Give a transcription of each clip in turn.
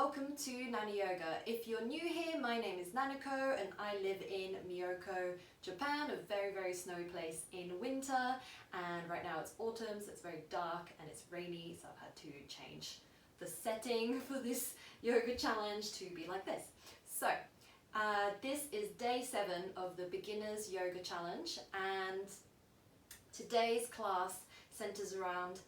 welcome to Nana Yoga. If you're new here, my name is Nanako and I live in Miyako, Japan, a very snowy place in winter, and right now it's autumn, so it's very dark and it's rainy, so I've had to change the setting for this yoga challenge to be like this. So this is day 7 of the beginners yoga challenge, and today's class centers around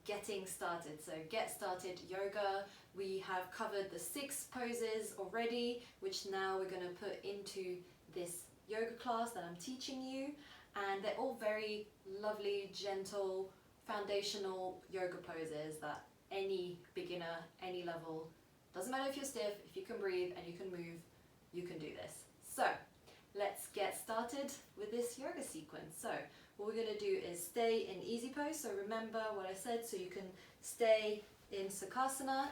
getting started. So get started yoga. We have covered the 6 poses already, which now we're going to put into this yoga class that I'm teaching you, and they're all very lovely, gentle, foundational yoga poses that any beginner, any level, doesn't matter if you're stiff, if you can breathe and you can move, you can do this. So let's get started with this yoga sequence. So what we're going to do is stay in easy pose. So remember what I said, so you can stay in Sukhasana,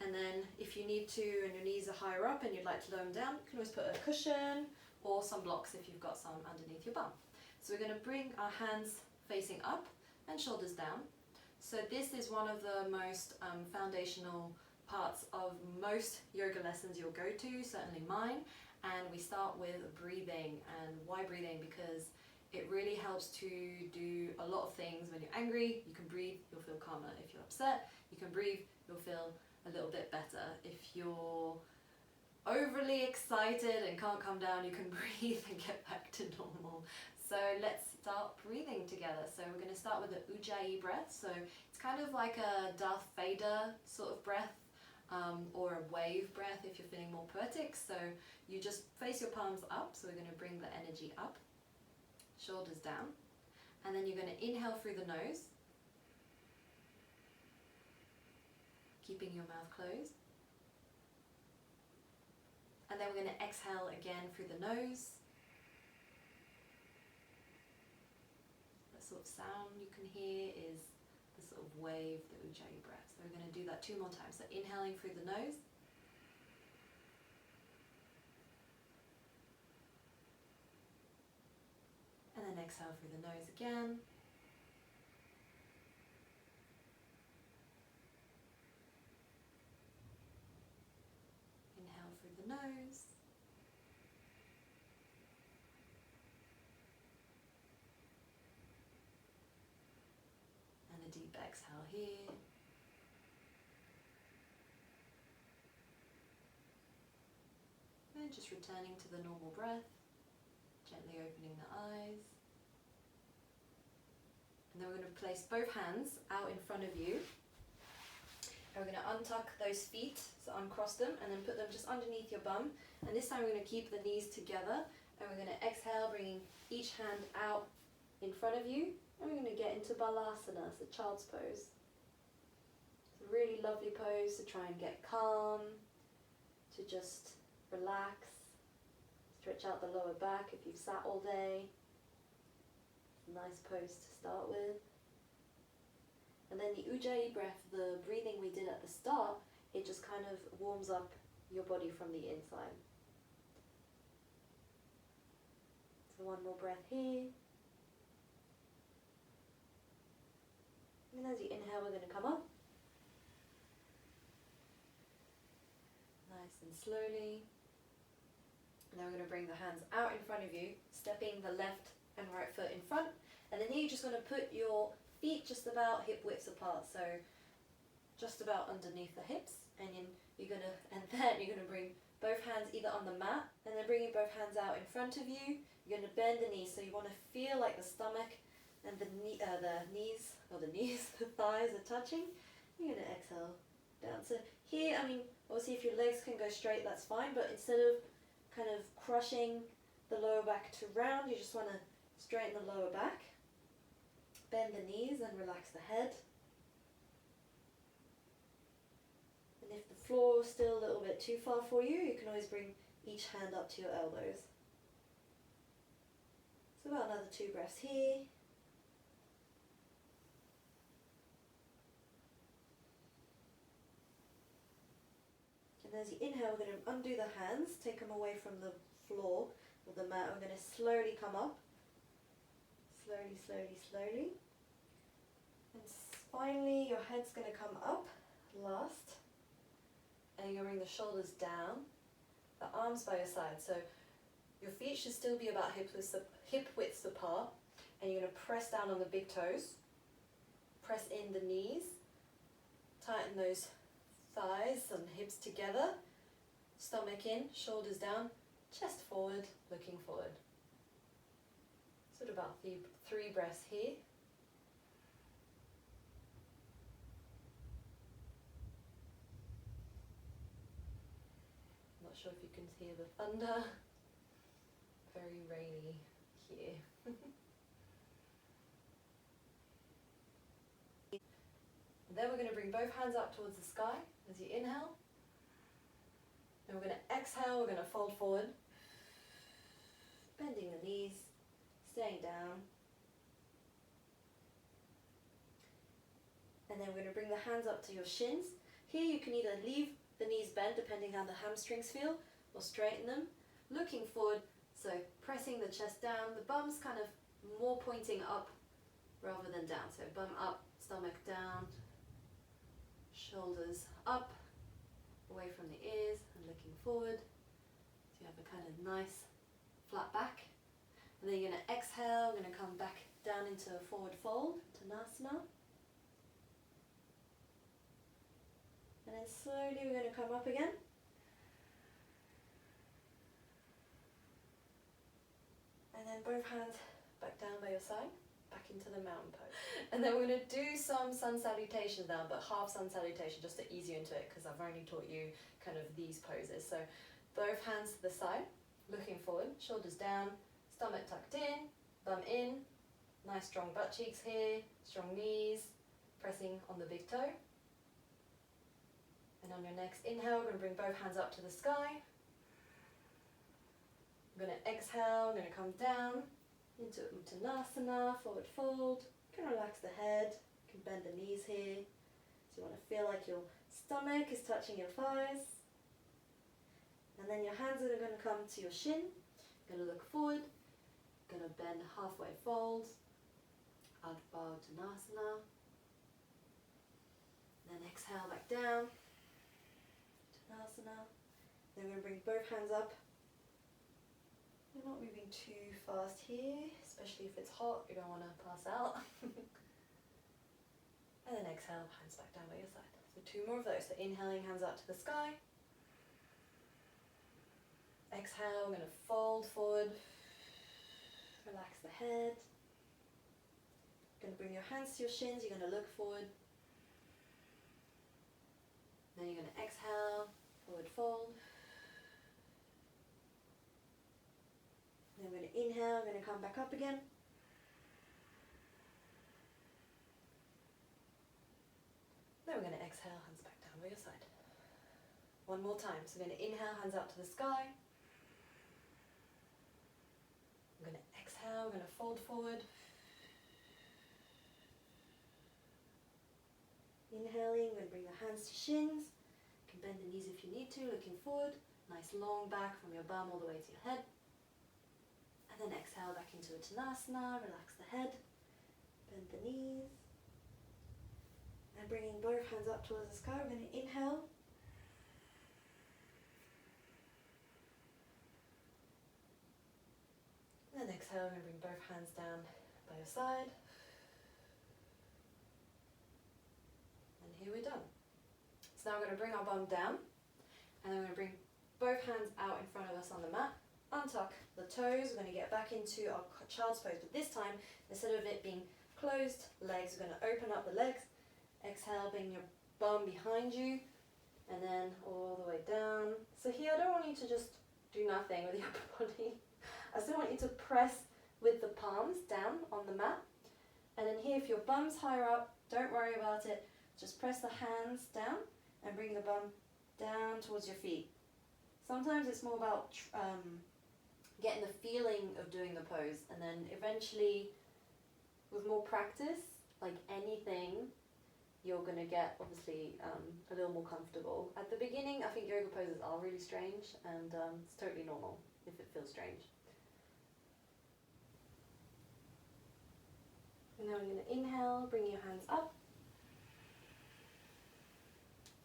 and then if you need to and your knees are higher up and you'd like to lower them down, you can always put a cushion or some blocks if you've got some underneath your bum. So we're going to bring our hands facing up and shoulders down. So this is one of the most foundational parts of most yoga lessons you'll go to, certainly mine. And we start with breathing. And why breathing? Because it really helps to do a lot of things. When you're angry, you can breathe, you'll feel calmer. If you're upset, you can breathe, you'll feel a little bit better. If you're overly excited and can't calm down, you can breathe and get back to normal. So let's start breathing together. So we're going to start with the Ujjayi breath. So it's kind of like a Darth Vader sort of breath, or a wave breath if you're feeling more poetic. So you just face your palms up, so we're going to bring the energy up, shoulders down, and then you're going to inhale through the nose, keeping your mouth closed, and then we're going to exhale again through the nose. The sort of sound you can hear is the sort of wave, the Ujjayi breath. So we're going to do that 2 more times. So inhaling through the nose, and then exhale through the nose again. Inhale through the nose, and a deep exhale here. And just returning to the normal breath, gently opening the eyes. And then we're going to place both hands out in front of you. And we're going to untuck those feet, so uncross them, and then put them just underneath your bum. And this time we're going to keep the knees together, and we're going to exhale, bringing each hand out in front of you. And we're going to get into Balasana, so child's pose. It's a really lovely pose to try and get calm, to just relax, stretch out the lower back if you've sat all day. Nice pose to start with. And then the Ujjayi breath, the breathing we did at the start, it just kind of warms up your body from the inside. So one more breath here. And as you inhale, we're going to come up. Nice and slowly. And then we're going to bring the hands out in front of you, stepping the left and right foot in front. And then here you're just going to put your feet just about hip widths apart, so just about underneath the hips. And then you're going to bring both hands either on the mat, and then bringing both hands out in front of you. You're going to bend the knees, so you want to feel like the stomach and the thighs are touching. You're going to exhale down. So here, obviously if your legs can go straight, that's fine, but instead of kind of crushing the lower back to round, you just want to straighten the lower back, bend the knees and relax the head. And if the floor is still a little bit too far for you, you can always bring each hand up to your elbows. So about another 2 breaths here. And as you inhale, we're going to undo the hands, take them away from the floor or the mat. We're going to slowly come up. Slowly, slowly, slowly. And finally, your head's going to come up last. and you're going to bring the shoulders down, the arms by your side. So your feet should still be about hip width apart, and you're going to press down on the big toes, press in the knees, tighten those thighs and hips together, stomach in, shoulders down, chest forward, looking forward. So about three breaths here. Not sure if you can hear the thunder. Very rainy here. And then we're going to bring both hands up towards the sky as you inhale. Then we're going to exhale, we're going to fold forward, bending the knees, staying down. And then we're going to bring the hands up to your shins. Here you can either leave the knees bent depending how the hamstrings feel, or straighten them. Looking forward, so pressing the chest down, the bum's kind of more pointing up rather than down. So bum up, stomach down, shoulders up, away from the ears and looking forward. So you have a kind of nice flat back. And then you're going to exhale, we're going to come back down into a forward fold, Tanasana. And then slowly we're going to come up again. And then both hands back down by your side, back into the mountain pose. And then we're going to do some sun salutations now, but half sun salutation just to ease you into it, because I've only taught you kind of these poses. So both hands to the side, looking forward, shoulders down, stomach tucked in, bum in, nice strong butt cheeks here, strong knees, pressing on the big toe. And on your next inhale, we're going to bring both hands up to the sky. We're going to exhale, we're going to come down into Uttanasana, forward fold. You can relax the head, you can bend the knees here. So you want to feel like your stomach is touching your thighs. And then your hands are going to come to your shin. You're going to look forward, you're going to bend halfway fold, Ardha Uttanasana. Then exhale back down. Uttanasana. Then we're going to bring both hands up. You're not moving too fast here, especially if it's hot, you don't want to pass out. And then exhale, hands back down by your side. So two more of those. So inhaling, hands up to the sky. Exhale, we're going to fold forward. Relax the head. You're going to bring your hands to your shins, you're going to look forward. Then you're going to exhale, forward fold. Then we're going to inhale, we're going to come back up again. Then we're going to exhale, hands back down by your side. One more time. So we're going to inhale, hands up to the sky. We're going to exhale, we're going to fold forward. Inhaling, we're going to bring the hands to shins. You can bend the knees if you need to, looking forward. Nice long back from your bum all the way to your head. And then exhale back into Uttanasana, relax the head, bend the knees. And bringing both hands up towards the sky, we're going to inhale. And then exhale, we're going to bring both hands down by your side. And here we're done. So now we're going to bring our bum down, and then we're going to bring both hands out in front of us on the mat. Untuck the toes, we're going to get back into our child's pose, but this time, instead of it being closed legs, we're going to open up the legs. Exhale, bring your bum behind you, and then all the way down. So here, I don't want you to just do nothing with your upper body. I still want you to press with the palms down on the mat. And then here, if your bum's higher up, don't worry about it. Just press the hands down and bring the bum down towards your feet. Sometimes it's more about getting the feeling of doing the pose, and then eventually, with more practice, like anything, you're going to get obviously a little more comfortable. At the beginning, I think yoga poses are really strange, and it's totally normal if it feels strange. And now we're going to inhale, bring your hands up.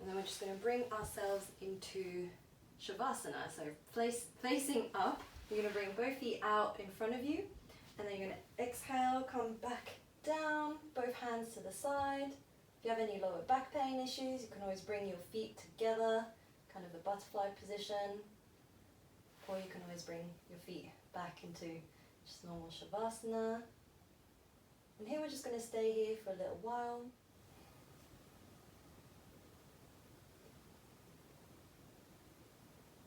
And then we're just going to bring ourselves into Shavasana. So facing up, you're going to bring both feet out in front of you. And then you're going to exhale, come back down, both hands to the side. If you have any lower back pain issues, you can always bring your feet together, kind of the butterfly position. Or you can always bring your feet back into just normal Shavasana. And here we're just going to stay here for a little while.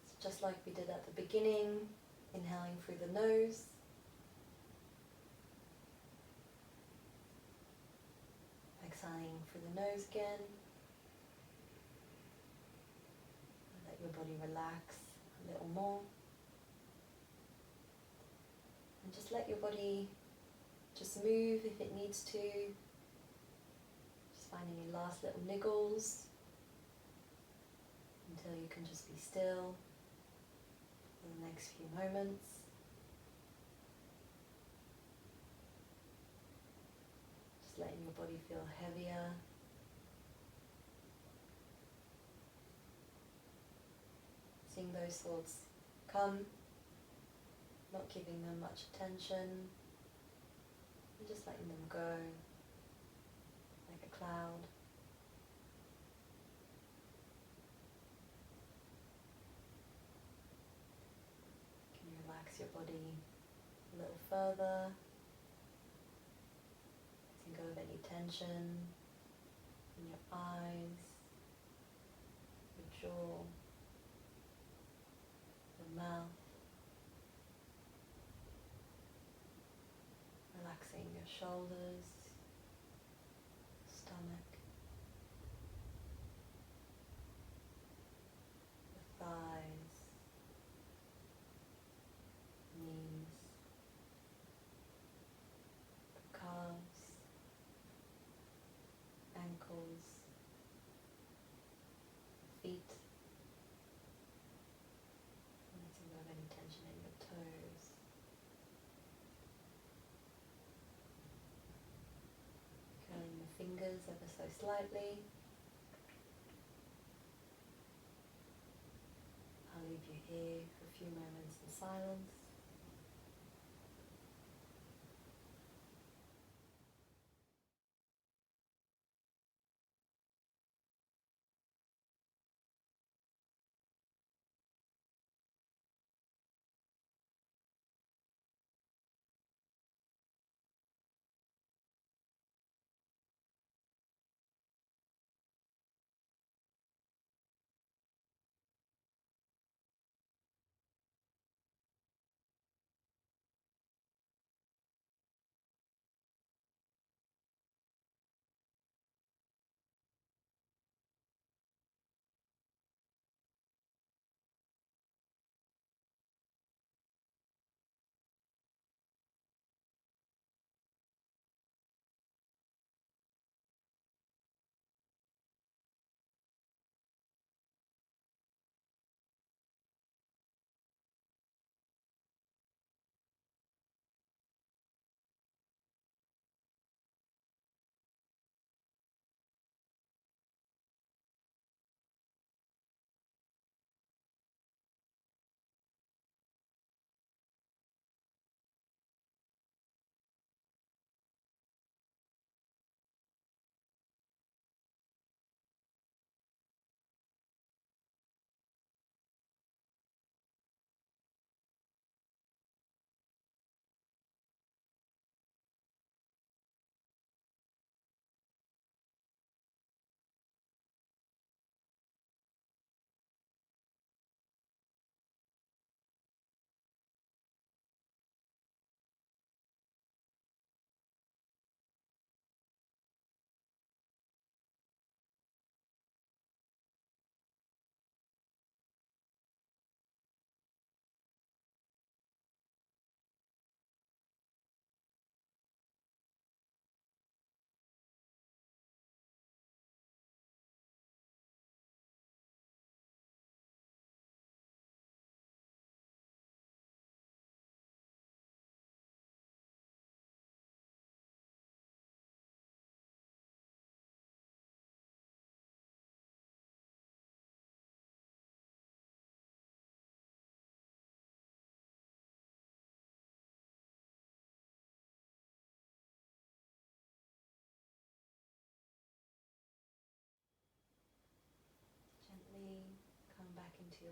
So just like we did at the beginning, inhaling through the nose. Exhaling through the nose again. Let your body relax a little more. And just let your body just move if it needs to. Just find any last little niggles until you can just be still for the next few moments. Just letting your body feel heavier. Seeing those thoughts come, not giving them much attention, and just letting them go like a cloud. Can you relax your body a little further, letting go of any tension in your eyes, your jaw, your mouth. Relaxing your shoulders, stomach, your thighs, knees, the calves, ankles, feet. Letting go of any tension in your toes. Curling your fingers ever so slightly. I'll leave you here for a few moments in silence.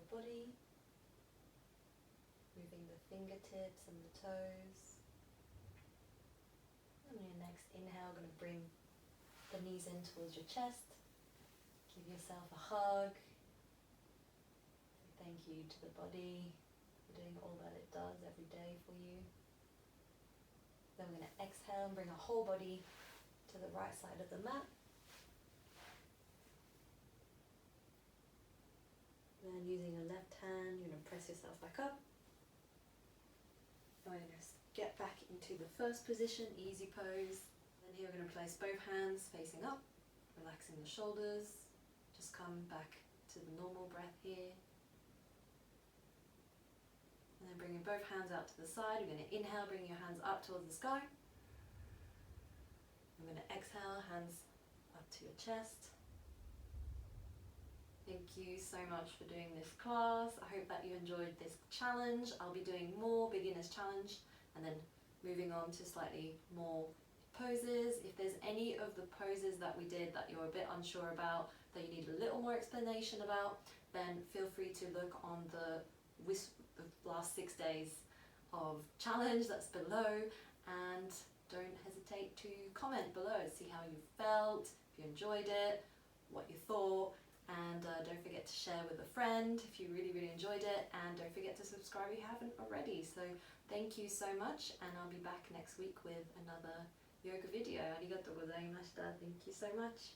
your body, moving the fingertips and the toes. And on your next inhale, going to bring the knees in towards your chest. Give yourself a hug. Say thank you to the body for doing all that it does every day for you. Then we're going to exhale and bring our whole body to the right side of the mat. Then using your left hand, you're going to press yourself back up. And we're going to get back into the first position, easy pose. Then here we're going to place both hands facing up, relaxing the shoulders. Just come back to the normal breath here. And then bringing both hands out to the side, we're going to inhale, bring your hands up towards the sky. I'm going to exhale, hands up to your chest. Thank you so much for doing this class. I hope that you enjoyed this challenge. I'll be doing more beginners challenge and then moving on to slightly more poses. If there's any of the poses that we did that you're a bit unsure about, that you need a little more explanation about, then feel free to look on the last 6 days of challenge that's below, and don't hesitate to comment below, see how you felt, if you enjoyed it, what you thought. And don't forget to share with a friend if you really enjoyed it, and don't forget to subscribe if you haven't already. So thank you so much, and I'll be back next week with another yoga video. Arigatou gozaimashita. Thank you so much.